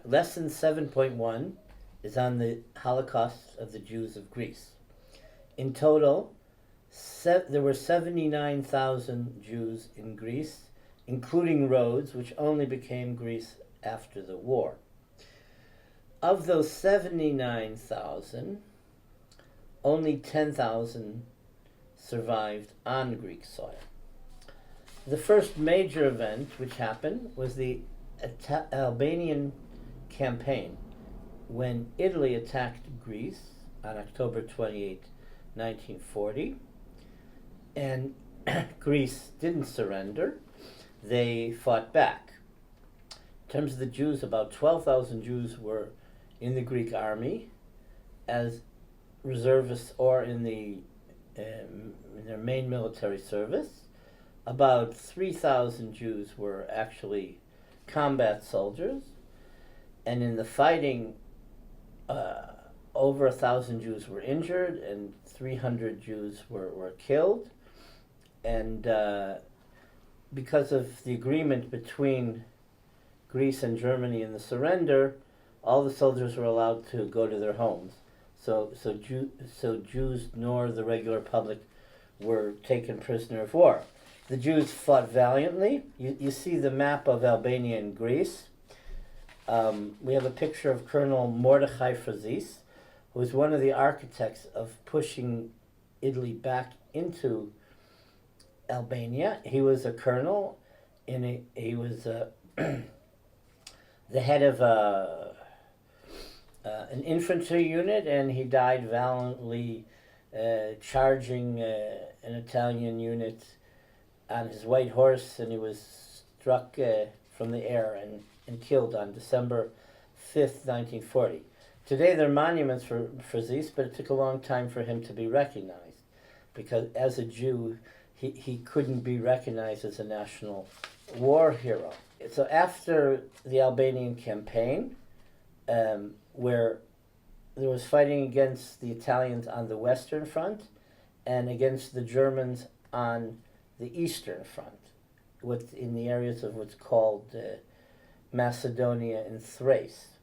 Lesson 7.1 is on the Holocaust of the Jews of Greece. In total, there were 79,000 Jews in Greece, including Rhodes, which only became Greece after the war. Of those 79,000, only 10,000 survived on Greek soil. The first major event which happened was the Albanian Campaign, when Italy attacked Greece on October 28, 1940, and Greece didn't surrender. They fought back. In terms of the Jews, about 12,000 Jews were in the Greek army as reservists or in their main military service. About 3,000 Jews were actually combat soldiers, and in the fighting, over 1,000 Jews were injured and 300 Jews were killed. And because of the agreement between Greece and Germany in the surrender, all the soldiers were allowed to go to their homes. So Jews nor the regular public were taken prisoner of war. The Jews fought valiantly. You see the map of Albania and Greece. We have a picture of Colonel Mordecai Feliz, who was one of the architects of pushing Italy back into Albania. He was a colonel, and he was the head of an infantry unit, and he died valiantly charging an Italian unit on his white horse, and he was struck from the air and killed on December 5th, 1940. Today there are monuments for Feliz, but it took a long time for him to be recognized, because as a Jew, he couldn't be recognized as a national war hero. So after the Albanian Campaign, where there was fighting against the Italians on the Western Front and against the Germans on the Eastern Front, in the areas of what's called Macedonia and Thrace.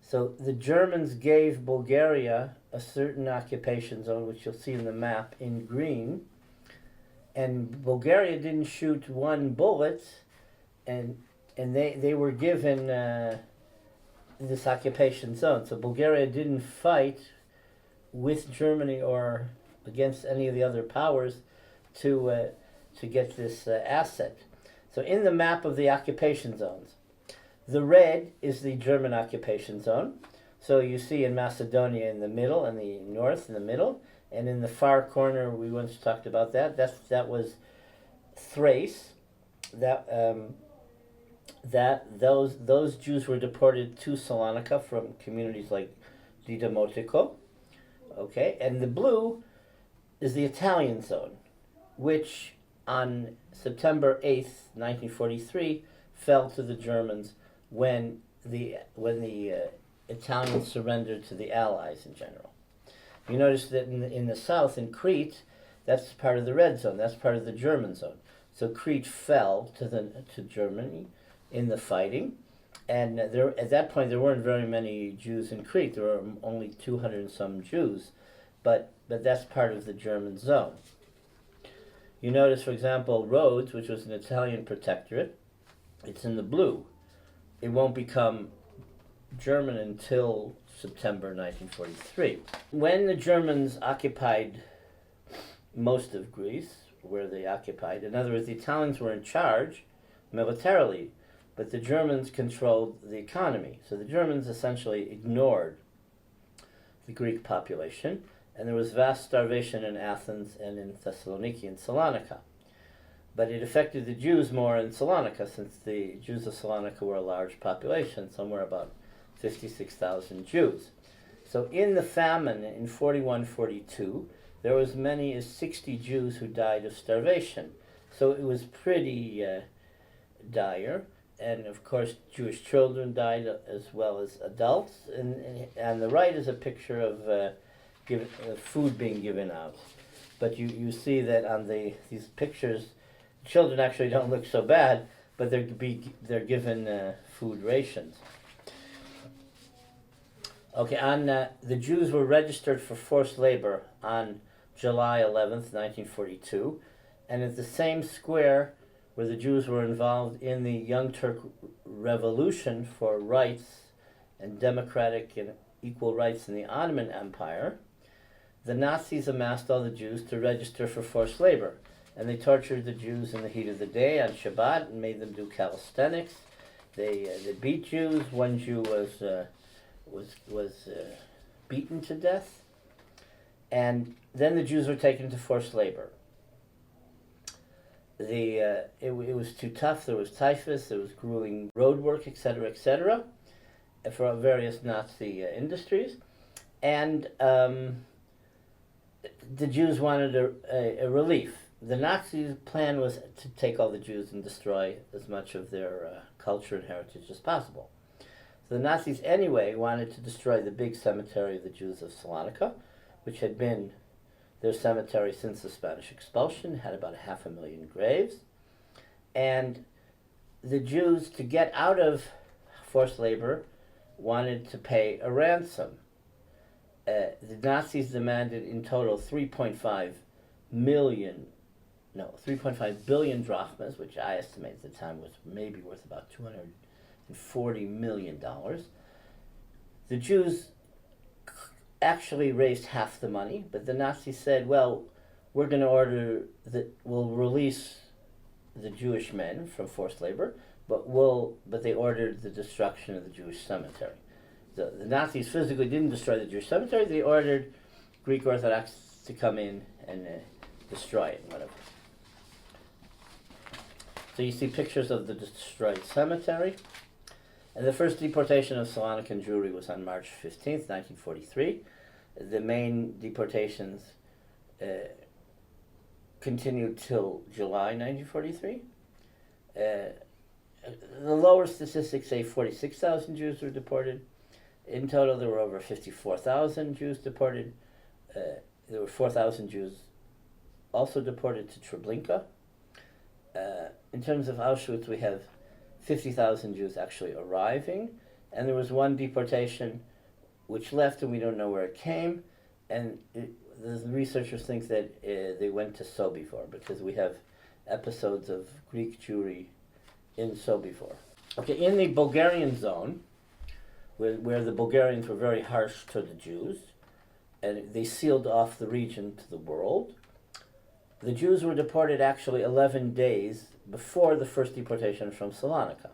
So the Germans gave Bulgaria a certain occupation zone, which you'll see in the map in green, and Bulgaria didn't shoot one bullet, and they were given this occupation zone. So Bulgaria didn't fight with Germany or against any of the other powers to get this asset. So in the map of the occupation zones, the red is the German occupation zone. So you see in Macedonia in the middle, and the north in the middle, and in the far corner, we once talked about that. That was Thrace. Those Jews were deported to Salonika from communities like Didamotiko. Okay, and the blue is the Italian zone, which on September 8th, 1943, fell to the Germans when the Italians surrendered to the Allies in general. You notice that in the south, in Crete, that's part of the red zone. That's part of the German zone. So Crete fell to Germany in the fighting, and at that point there weren't very many Jews in Crete. There were only 200 and some Jews, but that's part of the German zone. You notice, for example, Rhodes, which was an Italian protectorate, it's in the blue. It won't become German until September 1943. When the Germans occupied most of Greece, where they occupied, in other words, the Italians were in charge militarily, but the Germans controlled the economy. So the Germans essentially ignored the Greek population, and there was vast starvation in Athens and in Thessaloniki and Salonika. But it affected the Jews more in Salonika, since the Jews of Salonika were a large population, somewhere about 56,000 Jews. So in the famine in 41-42, there was as many as 60 Jews who died of starvation. So it was pretty dire. And of course, Jewish children died as well as adults. And on the right is a picture of food being given out. But you see that on these pictures, children actually don't look so bad, but they're given food rations. Okay, the Jews were registered for forced labor on July 11th, 1942, and at the same square where the Jews were involved in the Young Turk Revolution for rights and democratic and equal rights in the Ottoman Empire, the Nazis amassed all the Jews to register for forced labor, and they tortured the Jews in the heat of the day on Shabbat and made them do calisthenics. They beat Jews. One Jew was beaten to death, and then the Jews were taken to forced labor. It was too tough. There was typhus. There was grueling road work, etc., for various Nazi industries, and the Jews wanted a relief. The Nazis' plan was to take all the Jews and destroy as much of their culture and heritage as possible. So the Nazis anyway wanted to destroy the big cemetery of the Jews of Salonika, which had been their cemetery since the Spanish expulsion, had about 500,000 graves. And the Jews, to get out of forced labor, wanted to pay a ransom. The Nazis demanded in total 3.5 billion drachmas, which I estimate at the time was maybe worth about $240 million. The Jews actually raised half the money, but the Nazis said, well, we're going to order that we'll release the Jewish men from forced labor, but they ordered the destruction of the Jewish cemetery. The Nazis physically didn't destroy the Jewish cemetery. They ordered Greek Orthodox to come in and destroy it, whatever. So you see pictures of the destroyed cemetery. And the first deportation of Salonican Jewry was on March 15th, 1943. The main deportations continued till July 1943. The lower statistics say 46,000 Jews were deported. In total, there were over 54,000 Jews deported. There were 4,000 Jews also deported to Treblinka. In terms of Auschwitz, we have 50,000 Jews actually arriving, and there was one deportation which left, and we don't know where it came, and the researchers think that they went to Sobibor, because we have episodes of Greek Jewry in Sobibor. Okay, in the Bulgarian zone, where the Bulgarians were very harsh to the Jews, and they sealed off the region to the world, the Jews were deported actually 11 days before the first deportation from Salonika.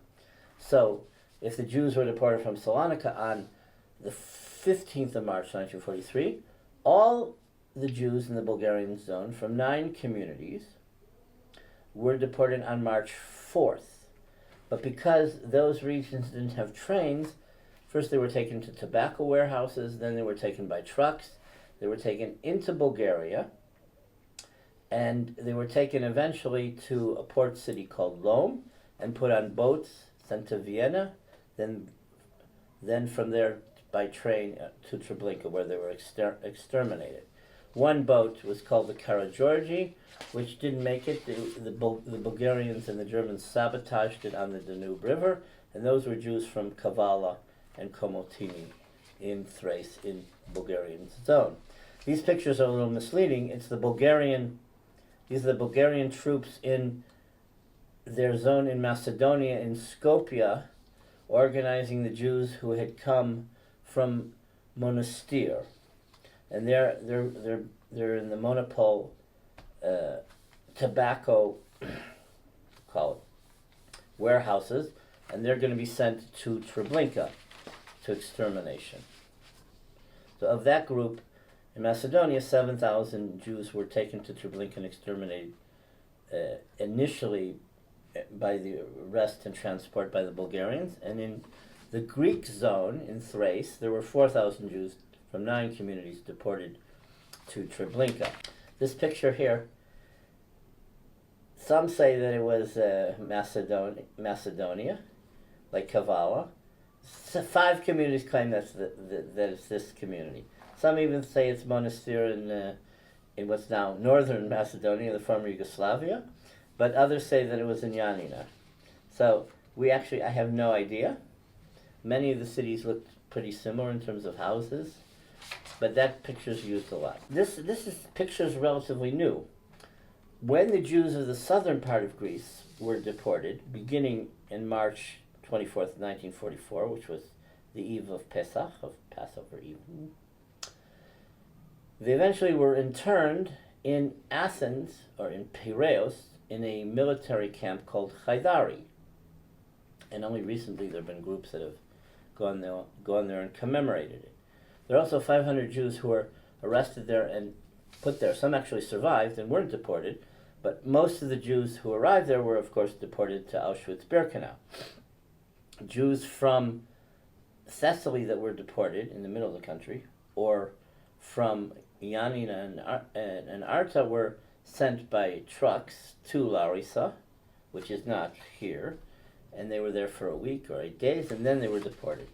So, if the Jews were deported from Salonika on the 15th of March 1943, all the Jews in the Bulgarian zone from 9 communities were deported on March 4th. But because those regions didn't have trains, first they were taken to tobacco warehouses, then they were taken by trucks, they were taken into Bulgaria, and they were taken eventually to a port city called Lom and put on boats, sent to Vienna, then from there by train to Treblinka, where they were exterminated. One boat was called the Karageorgi, which didn't make it. The Bulgarians and the Germans sabotaged it on the Danube River, and those were Jews from Kavala and Komotini in Thrace, in Bulgarian zone. These pictures are a little misleading. These are the Bulgarian troops in their zone in Macedonia, in Skopje, organizing the Jews who had come from Monastir. And they're in the monopole tobacco warehouses, and they're going to be sent to Treblinka to extermination. So of that group, in Macedonia, 7,000 Jews were taken to Treblinka and exterminated initially by the arrest and transport by the Bulgarians. And in the Greek zone in Thrace, there were 4,000 Jews from 9 communities deported to Treblinka. This picture here, some say that it was Macedonia, like Kavala. 5 communities claim that it's this community. Some even say it's Monastir in what's now northern Macedonia, the former Yugoslavia, but others say that it was in Yanina. So I have no idea. Many of the cities looked pretty similar in terms of houses, but that picture's used a lot. This picture is relatively new. When the Jews of the southern part of Greece were deported, beginning in March 24th, 1944, which was the eve of Pesach, of Passover Eve, they eventually were interned in Athens, or in Piraeus, in a military camp called Haidari. And only recently there have been groups that have gone there and commemorated it. There are also 500 Jews who were arrested there and put there. Some actually survived and weren't deported, but most of the Jews who arrived there were, of course, deported to Auschwitz-Birkenau. Jews from Thessaly that were deported in the middle of the country, or from Ioannina and Arta, were sent by trucks to Larissa, which is not here, and they were there for a week or 8 days, and then they were deported.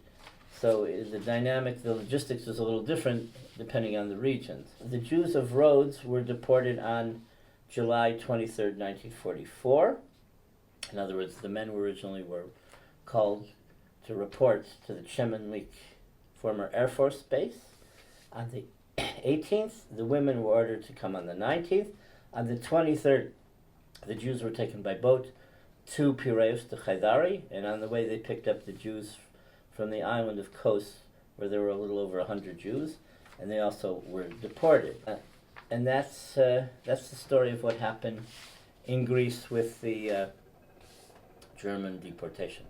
So the logistics was a little different depending on the regions. The Jews of Rhodes were deported on July 23rd, 1944. In other words, the men originally were called to report to the Chemenlik former Air Force Base. On the 18th, the women were ordered to come on the 19th. On the 23rd, the Jews were taken by boat to Piraeus, to Haidari, and on the way they picked up the Jews from the island of Kos, where there were a little over 100 Jews, and they also were deported. And that's the story of what happened in Greece with the German deportations.